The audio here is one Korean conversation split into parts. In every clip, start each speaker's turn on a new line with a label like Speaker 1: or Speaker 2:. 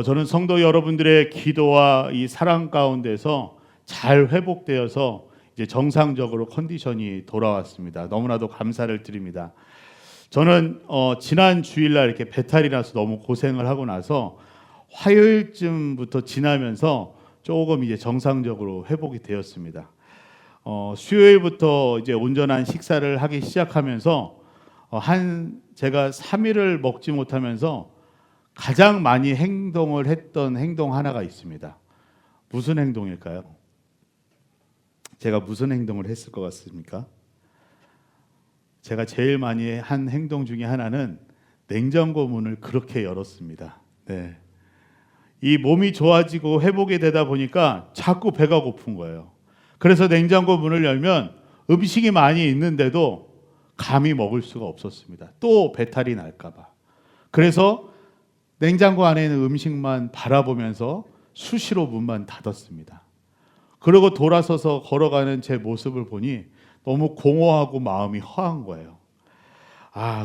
Speaker 1: 저는 성도 여러분들의 기도와 이 사랑 가운데서 잘 회복되어서 이제 정상적으로 컨디션이 돌아왔습니다. 너무나도 감사를 드립니다. 저는 지난 주일날 이렇게 배탈이 나서 너무 고생을 하고 나서 화요일쯤부터 지나면서 조금 이제 정상적으로 회복이 되었습니다. 수요일부터 이제 온전한 식사를 하기 시작하면서 제가 3일을 먹지 못하면서 가장 많이 행동을 했던 행동 하나가 있습니다. 무슨 행동일까요? 제가 무슨 행동을 했을 것 같습니까? 제가 제일 많이 한 행동 중에 하나는 냉장고 문을 그렇게 열었습니다. 네. 이 몸이 좋아지고 회복이 되다 보니까 자꾸 배가 고픈 거예요. 그래서 냉장고 문을 열면 음식이 많이 있는데도 감히 먹을 수가 없었습니다. 또 배탈이 날까 봐. 그래서 냉장고 안에 있는 음식만 바라보면서 수시로 문만 닫았습니다. 그리고 돌아서서 걸어가는 제 모습을 보니 너무 공허하고 마음이 허한 거예요.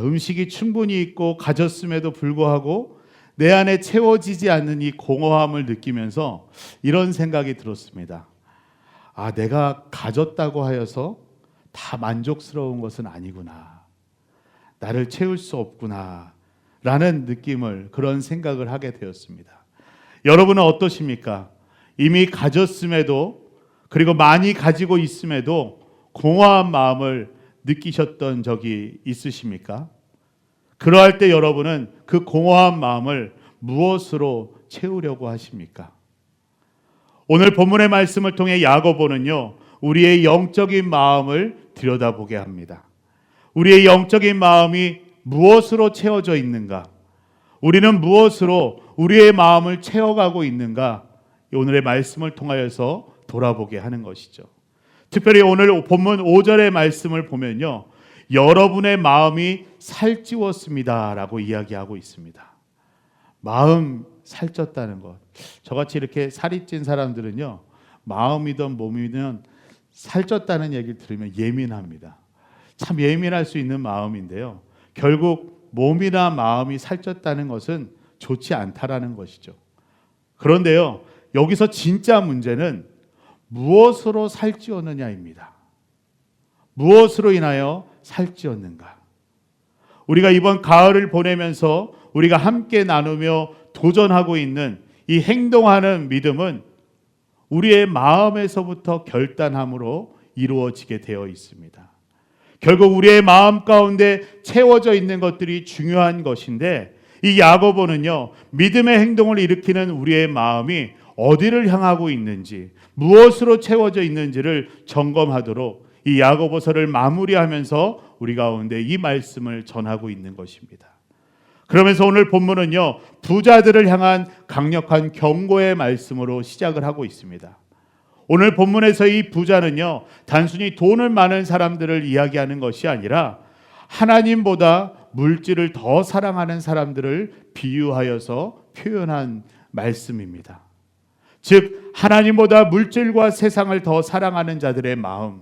Speaker 1: 음식이 충분히 있고 가졌음에도 불구하고 내 안에 채워지지 않는 이 공허함을 느끼면서 이런 생각이 들었습니다. 내가 가졌다고 하여서 다 만족스러운 것은 아니구나. 나를 채울 수 없구나. 라는 느낌을, 그런 생각을 하게 되었습니다. 여러분은 어떠십니까? 이미 가졌음에도, 그리고 많이 가지고 있음에도 공허한 마음을 느끼셨던 적이 있으십니까? 그러할 때 여러분은 그 공허한 마음을 무엇으로 채우려고 하십니까? 오늘 본문의 말씀을 통해 야고보는요, 우리의 영적인 마음을 들여다보게 합니다. 우리의 영적인 마음이 무엇으로 채워져 있는가? 우리는 무엇으로 우리의 마음을 채워가고 있는가? 오늘의 말씀을 통하여서 돌아보게 하는 것이죠. 특별히 오늘 본문 5절의 말씀을 보면요, 여러분의 마음이 살찌웠습니다 라고 이야기하고 있습니다. 마음 살쪘다는 것. 저같이 이렇게 살이 찐 사람들은요, 마음이든 몸이든 살쪘다는 얘기를 들으면 예민합니다. 참 예민할 수 있는 마음인데요, 결국 몸이나 마음이 살쪘다는 것은 좋지 않다라는 것이죠. 그런데요, 여기서 진짜 문제는 무엇으로 살찌웠느냐입니다. 무엇으로 인하여 살찌웠는가? 우리가 이번 가을을 보내면서 우리가 함께 나누며 도전하고 있는 이 행동하는 믿음은 우리의 마음에서부터 결단함으로 이루어지게 되어 있습니다. 결국 우리의 마음 가운데 채워져 있는 것들이 중요한 것인데, 이 야고보는요, 믿음의 행동을 일으키는 우리의 마음이 어디를 향하고 있는지, 무엇으로 채워져 있는지를 점검하도록 이 야고보서를 마무리하면서 우리 가운데 이 말씀을 전하고 있는 것입니다. 그러면서 오늘 본문은요, 부자들을 향한 강력한 경고의 말씀으로 시작을 하고 있습니다. 오늘 본문에서 이 부자는요, 단순히 돈을 많은 사람들을 이야기하는 것이 아니라 하나님보다 물질을 더 사랑하는 사람들을 비유하여서 표현한 말씀입니다. 즉, 하나님보다 물질과 세상을 더 사랑하는 자들의 마음,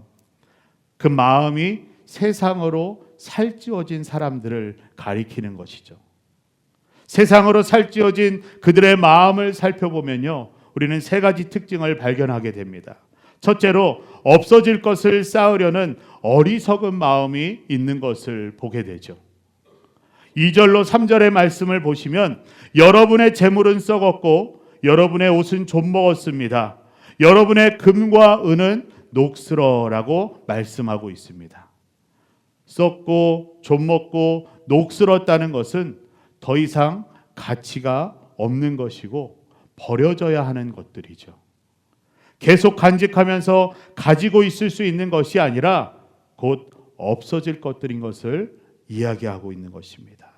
Speaker 1: 그 마음이 세상으로 살찌워진 사람들을 가리키는 것이죠. 세상으로 살찌워진 그들의 마음을 살펴보면요, 우리는 세 가지 특징을 발견하게 됩니다. 첫째로, 없어질 것을 쌓으려는 어리석은 마음이 있는 것을 보게 되죠. 2절로 3절의 말씀을 보시면 여러분의 재물은 썩었고 여러분의 옷은 좀 먹었습니다. 여러분의 금과 은은 녹슬어라고 말씀하고 있습니다. 썩고 좀 먹고 녹슬었다는 것은 더 이상 가치가 없는 것이고 버려져야 하는 것들이죠. 계속 간직하면서 가지고 있을 수 있는 것이 아니라 곧 없어질 것들인 것을 이야기하고 있는 것입니다.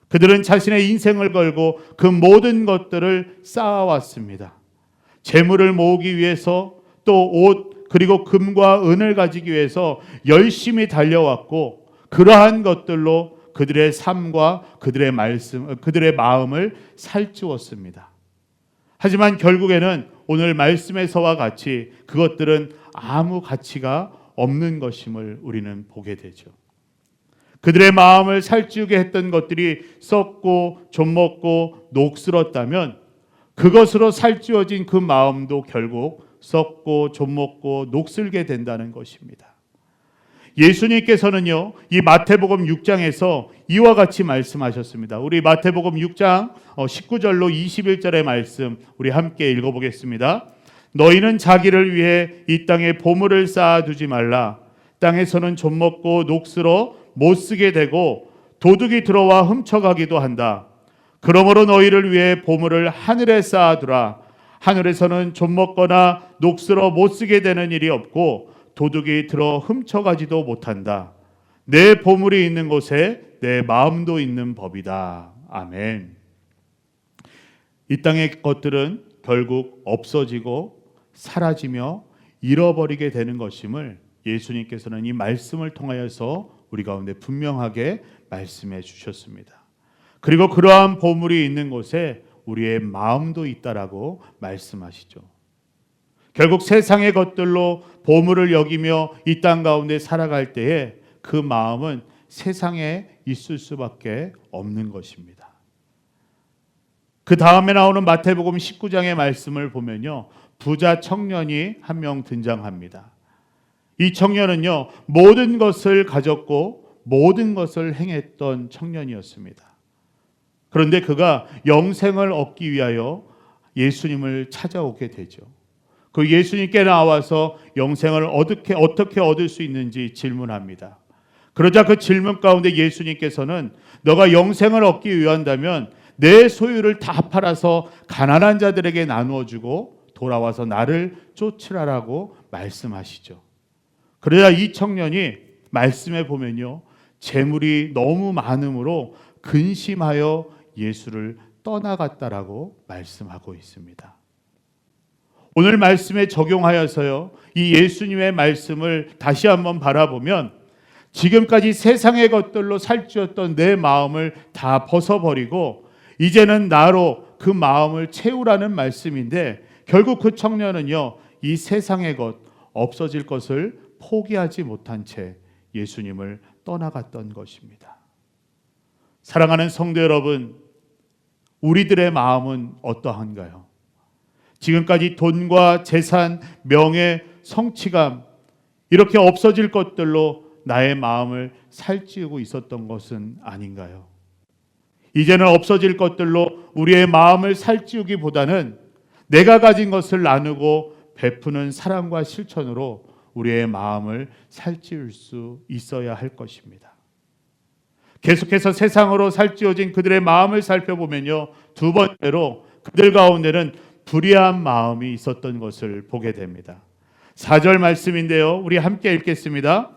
Speaker 1: 그들은 자신의 인생을 걸고 그 모든 것들을 쌓아왔습니다. 재물을 모으기 위해서, 또 옷 그리고 금과 은을 가지기 위해서 열심히 달려왔고, 그러한 것들로 그들의 삶과 그들의 마음을 살찌웠습니다. 하지만 결국에는 오늘 말씀에서와 같이 그것들은 아무 가치가 없는 것임을 우리는 보게 되죠. 그들의 마음을 살찌우게 했던 것들이 썩고 좀먹고 녹슬었다면 그것으로 살찌워진 그 마음도 결국 썩고 좀먹고 녹슬게 된다는 것입니다. 예수님께서는요, 이 마태복음 6장에서 이와 같이 말씀하셨습니다. 우리 마태복음 6장 19절로 21절의 말씀 우리 함께 읽어보겠습니다. 너희는 자기를 위해 이 땅에 보물을 쌓아두지 말라. 땅에서는 좀먹고 녹슬어 못쓰게 되고 도둑이 들어와 훔쳐가기도 한다. 그러므로 너희를 위해 보물을 하늘에 쌓아두라. 하늘에서는 좀먹거나 녹슬어 못쓰게 되는 일이 없고 도둑이 들어 훔쳐가지도 못한다. 내 보물이 있는 곳에 내 마음도 있는 법이다. 아멘. 이 땅의 것들은 결국 없어지고 사라지며 잃어버리게 되는 것임을 예수님께서는 이 말씀을 통하여서 우리 가운데 분명하게 말씀해 주셨습니다. 그리고 그러한 보물이 있는 곳에 우리의 마음도 있다라고 말씀하시죠. 결국 세상의 것들로 보물을 여기며 이 땅 가운데 살아갈 때에 그 마음은 세상에 있을 수밖에 없는 것입니다. 그 다음에 나오는 마태복음 19장의 말씀을 보면요, 부자 청년이 한 명 등장합니다. 이 청년은요, 모든 것을 가졌고 모든 것을 행했던 청년이었습니다. 그런데 그가 영생을 얻기 위하여 예수님을 찾아오게 되죠. 그 예수님께 나와서 영생을 어떻게 얻을 수 있는지 질문합니다. 그러자 그 질문 가운데 예수님께서는 너가 영생을 얻기 위한다면 내 소유를 다 팔아서 가난한 자들에게 나누어 주고 돌아와서 나를 쫓으라라고 말씀하시죠. 그러자 이 청년이 말씀에 보면요, 재물이 너무 많음으로 근심하여 예수를 떠나갔다라고 말씀하고 있습니다. 오늘 말씀에 적용하여서요, 이 예수님의 말씀을 다시 한번 바라보면 지금까지 세상의 것들로 살찌웠던 내 마음을 다 벗어버리고 이제는 나로 그 마음을 채우라는 말씀인데, 결국 그 청년은요, 이 세상의 것, 없어질 것을 포기하지 못한 채 예수님을 떠나갔던 것입니다. 사랑하는 성도 여러분, 우리들의 마음은 어떠한가요? 지금까지 돈과 재산, 명예, 성취감, 이렇게 없어질 것들로 나의 마음을 살찌우고 있었던 것은 아닌가요? 이제는 없어질 것들로 우리의 마음을 살찌우기보다는 내가 가진 것을 나누고 베푸는 사랑과 실천으로 우리의 마음을 살찌울 수 있어야 할 것입니다. 계속해서 세상으로 살찌워진 그들의 마음을 살펴보면요, 두 번째로 그들 가운데는 불의한 마음이 있었던 것을 보게 됩니다. 4절 말씀인데요, 우리 함께 읽겠습니다.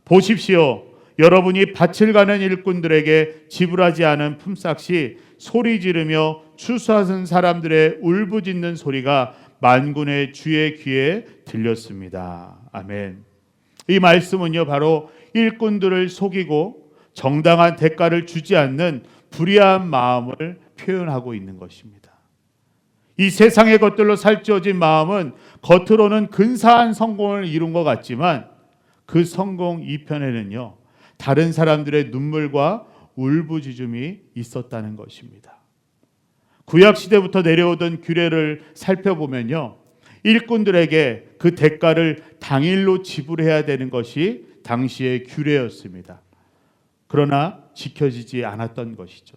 Speaker 1: 보십시오. 여러분이 밭을 가는 일꾼들에게 지불하지 않은 품삯이 소리 지르며 추수하는 사람들의 울부짖는 소리가 만군의 주의 귀에 들렸습니다. 아멘. 이 말씀은요, 바로 일꾼들을 속이고 정당한 대가를 주지 않는 불의한 마음을 표현하고 있는 것입니다. 이 세상의 것들로 살찌워진 마음은 겉으로는 근사한 성공을 이룬 것 같지만 그 성공 이편에는요, 다른 사람들의 눈물과 울부짖음이 있었다는 것입니다. 구약 시대부터 내려오던 규례를 살펴보면요, 일꾼들에게 그 대가를 당일로 지불해야 되는 것이 당시의 규례였습니다. 그러나 지켜지지 않았던 것이죠.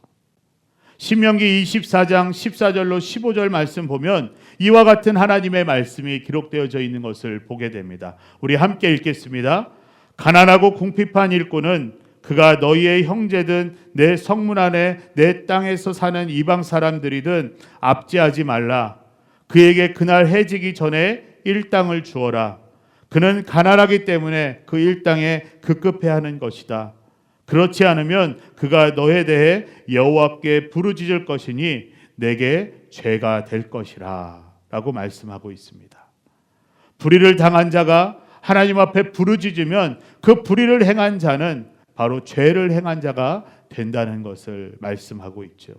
Speaker 1: 신명기 24장 14절로 15절 말씀 보면 이와 같은 하나님의 말씀이 기록되어져 있는 것을 보게 됩니다. 우리 함께 읽겠습니다. 가난하고 궁핍한 일꾼은 그가 너희의 형제든 내 성문 안에 내 땅에서 사는 이방 사람들이든 압제하지 말라. 그에게 그날 해지기 전에 일당을 주어라. 그는 가난하기 때문에 그 일당에 급급해하는 것이다. 그렇지 않으면 그가 너에 대해 여호와께 부르짖을 것이니 내게 죄가 될 것이라 라고 말씀하고 있습니다. 불의를 당한 자가 하나님 앞에 부르짖으면 그 불의를 행한 자는 바로 죄를 행한 자가 된다는 것을 말씀하고 있죠.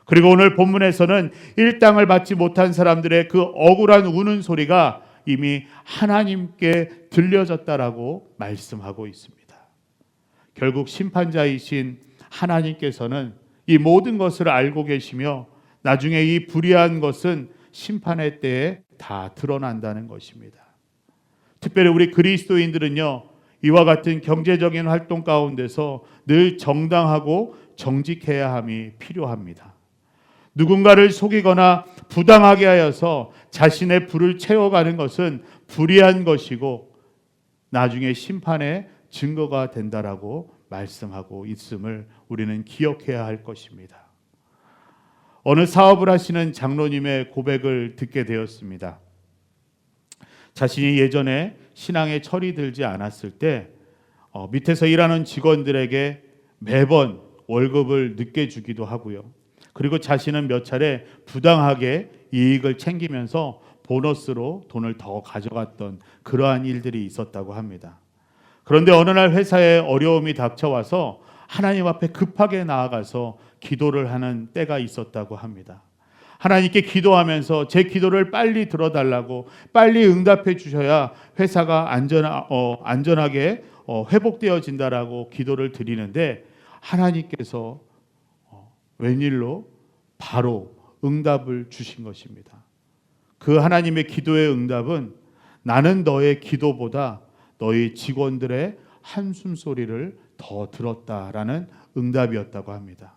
Speaker 1: 그리고 오늘 본문에서는 일당을 받지 못한 사람들의 그 억울한 우는 소리가 이미 하나님께 들려졌다라고 말씀하고 있습니다. 결국 심판자이신 하나님께서는 이 모든 것을 알고 계시며 나중에 이 불의한 것은 심판의 때에 다 드러난다는 것입니다. 특별히 우리 그리스도인들은요, 이와 같은 경제적인 활동 가운데서 늘 정당하고 정직해야 함이 필요합니다. 누군가를 속이거나 부당하게 하여서 자신의 부를 채워가는 것은 불의한 것이고 나중에 심판의 증거가 된다라고 말씀하고 있음을 우리는 기억해야 할 것입니다. 어느 사업을 하시는 장로님의 고백을 듣게 되었습니다. 자신이 예전에 신앙에 철이 들지 않았을 때 밑에서 일하는 직원들에게 매번 월급을 늦게 주기도 하고요. 그리고 자신은 몇 차례 부당하게 이익을 챙기면서 보너스로 돈을 더 가져갔던 그러한 일들이 있었다고 합니다. 그런데 어느 날 회사에 어려움이 닥쳐와서 하나님 앞에 급하게 나아가서 기도를 하는 때가 있었다고 합니다. 하나님께 기도하면서 제 기도를 빨리 들어달라고, 빨리 응답해 주셔야 회사가 안전하게 회복되어진다라고 기도를 드리는데 하나님께서 웬일로 바로 응답을 주신 것입니다. 그 하나님의 기도의 응답은 나는 너의 기도보다 너희 직원들의 한숨 소리를 더 들었다라는 응답이었다고 합니다.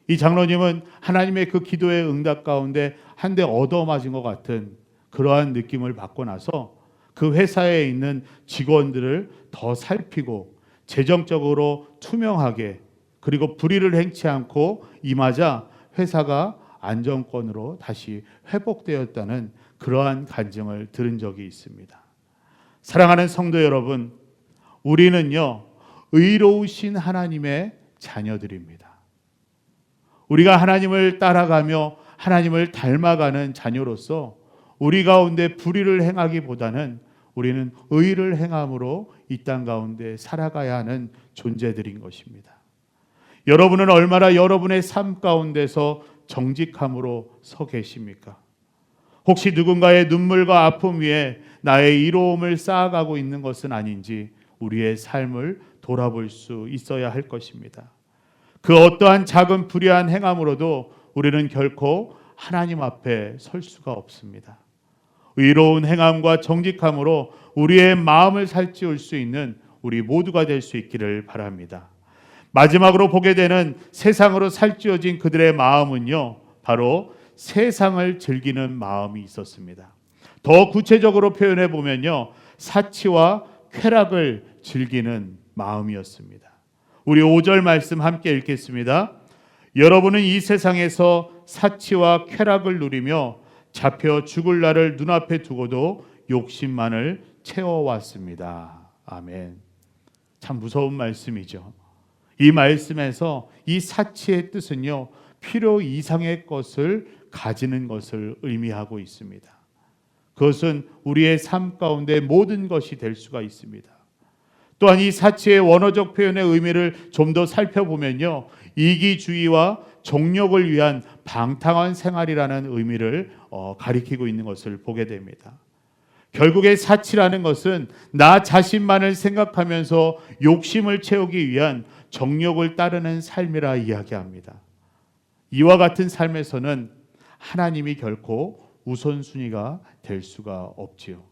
Speaker 1: 이 장로님은 하나님의 그 기도의 응답 가운데 한 대 얻어맞은 것 같은 그러한 느낌을 받고 나서 그 회사에 있는 직원들을 더 살피고 재정적으로 투명하게 그리고 불의를 행치 않고 임하자 회사가 안정권으로 다시 회복되었다는 그러한 간증을 들은 적이 있습니다. 사랑하는 성도 여러분, 우리는요, 의로우신 하나님의 자녀들입니다. 우리가 하나님을 따라가며 하나님을 닮아가는 자녀로서 우리 가운데 불의를 행하기보다는 우리는 의를 행함으로 이 땅 가운데 살아가야 하는 존재들인 것입니다. 여러분은 얼마나 여러분의 삶 가운데서 정직함으로 서 계십니까? 혹시 누군가의 눈물과 아픔 위에 나의 이로움을 쌓아가고 있는 것은 아닌지 우리의 삶을 돌아볼 수 있어야 할 것입니다. 그 어떠한 작은 불의한 행함으로도 우리는 결코 하나님 앞에 설 수가 없습니다. 의로운 행함과 정직함으로 우리의 마음을 살찌울 수 있는 우리 모두가 될 수 있기를 바랍니다. 마지막으로 보게 되는 세상으로 살찌워진 그들의 마음은요, 바로 세상을 즐기는 마음이 있었습니다. 더 구체적으로 표현해 보면요, 사치와 쾌락을 즐기는 마음이었습니다. 우리 5절 말씀 함께 읽겠습니다. 여러분은 이 세상에서 사치와 쾌락을 누리며 잡혀 죽을 날을 눈앞에 두고도 욕심만을 채워왔습니다. 아멘. 참 무서운 말씀이죠. 이 말씀에서 이 사치의 뜻은요, 필요 이상의 것을 가지는 것을 의미하고 있습니다. 그것은 우리의 삶 가운데 모든 것이 될 수가 있습니다. 또한 이 사치의 원어적 표현의 의미를 좀 더 살펴보면요, 이기주의와 정욕을 위한 방탕한 생활이라는 의미를 가리키고 있는 것을 보게 됩니다. 결국에 사치라는 것은 나 자신만을 생각하면서 욕심을 채우기 위한 정욕을 따르는 삶이라 이야기합니다. 이와 같은 삶에서는 하나님이 결코 우선순위가 될 수가 없지요.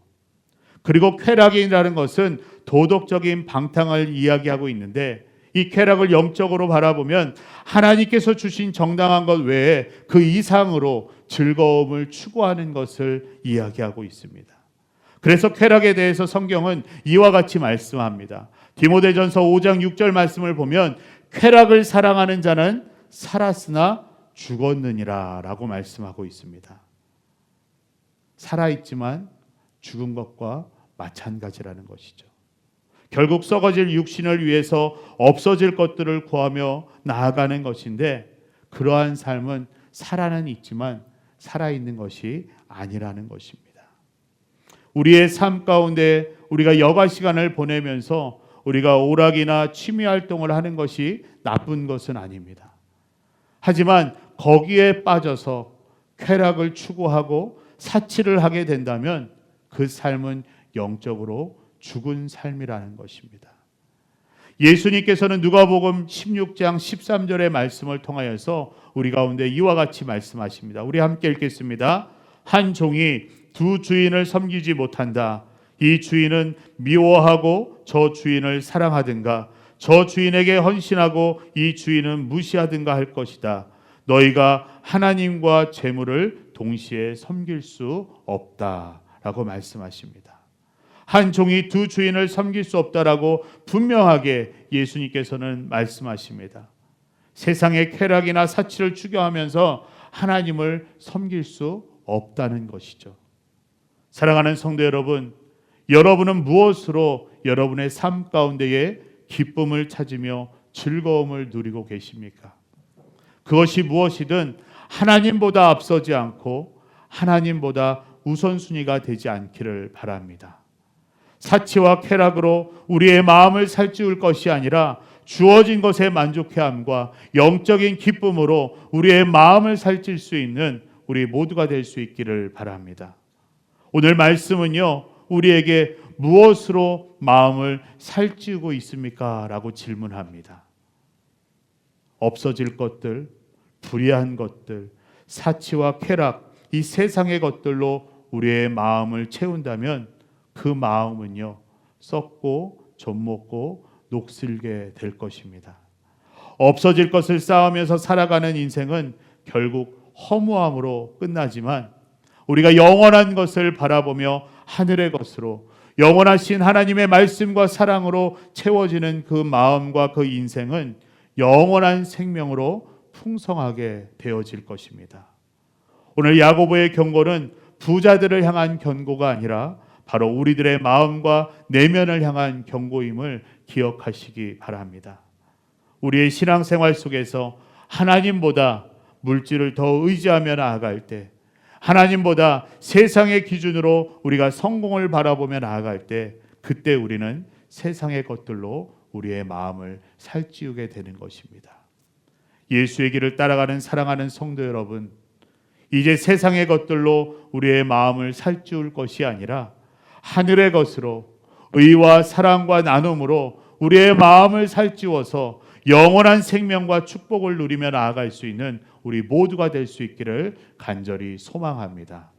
Speaker 1: 그리고 쾌락이라는 것은 도덕적인 방탕을 이야기하고 있는데 이 쾌락을 영적으로 바라보면 하나님께서 주신 정당한 것 외에 그 이상으로 즐거움을 추구하는 것을 이야기하고 있습니다. 그래서 쾌락에 대해서 성경은 이와 같이 말씀합니다. 디모데전서 5장 6절 말씀을 보면 쾌락을 사랑하는 자는 살았으나 죽었느니라 라고 말씀하고 있습니다. 살아있지만 죽은 것과 마찬가지라는 것이죠. 결국 썩어질 육신을 위해서 없어질 것들을 구하며 나아가는 것인데 그러한 삶은 살아는 있지만 살아있는 것이 아니라는 것입니다. 우리의 삶 가운데 우리가 여가 시간을 보내면서 우리가 오락이나 취미 활동을 하는 것이 나쁜 것은 아닙니다. 하지만 거기에 빠져서 쾌락을 추구하고 사치를 하게 된다면 그 삶은 영적으로 죽은 삶이라는 것입니다. 예수님께서는 누가복음 16장 13절의 말씀을 통하여서 우리 가운데 이와 같이 말씀하십니다. 우리 함께 읽겠습니다. 한 종이 두 주인을 섬기지 못한다. 이 주인은 미워하고 저 주인을 사랑하든가 저 주인에게 헌신하고 이 주인은 무시하든가 할 것이다. 너희가 하나님과 재물을 동시에 섬길 수 없다라고 말씀하십니다. 한 종이 두 주인을 섬길 수 없다라고 분명하게 예수님께서는 말씀하십니다. 세상의 쾌락이나 사치를 추구하면서 하나님을 섬길 수 없다는 것이죠. 사랑하는 성도 여러분, 여러분은 무엇으로 여러분의 삶 가운데에 기쁨을 찾으며 즐거움을 누리고 계십니까? 그것이 무엇이든 하나님보다 앞서지 않고 하나님보다 우선순위가 되지 않기를 바랍니다. 사치와 쾌락으로 우리의 마음을 살찌울 것이 아니라 주어진 것에 만족해함과 영적인 기쁨으로 우리의 마음을 살찔 수 있는 우리 모두가 될 수 있기를 바랍니다. 오늘 말씀은요, 우리에게 무엇으로 마음을 살찌우고 있습니까? 라고 질문합니다. 없어질 것들, 불의한 것들, 사치와 쾌락, 이 세상의 것들로 우리의 마음을 채운다면 그 마음은요, 썩고 젖먹고 녹슬게 될 것입니다. 없어질 것을 쌓으면서 살아가는 인생은 결국 허무함으로 끝나지만 우리가 영원한 것을 바라보며 하늘의 것으로 영원하신 하나님의 말씀과 사랑으로 채워지는 그 마음과 그 인생은 영원한 생명으로 풍성하게 되어질 것입니다. 오늘 야고보의 경고는 부자들을 향한 경고가 아니라 바로 우리들의 마음과 내면을 향한 경고임을 기억하시기 바랍니다. 우리의 신앙생활 속에서 하나님보다 물질을 더 의지하며 나아갈 때, 하나님보다 세상의 기준으로 우리가 성공을 바라보며 나아갈 때, 그때 우리는 세상의 것들로 우리의 마음을 살찌우게 되는 것입니다. 예수의 길을 따라가는 사랑하는 성도 여러분, 이제 세상의 것들로 우리의 마음을 살찌울 것이 아니라 하늘의 것으로 의와 사랑과 나눔으로 우리의 마음을 살찌워서 영원한 생명과 축복을 누리며 나아갈 수 있는 우리 모두가 될 수 있기를 간절히 소망합니다.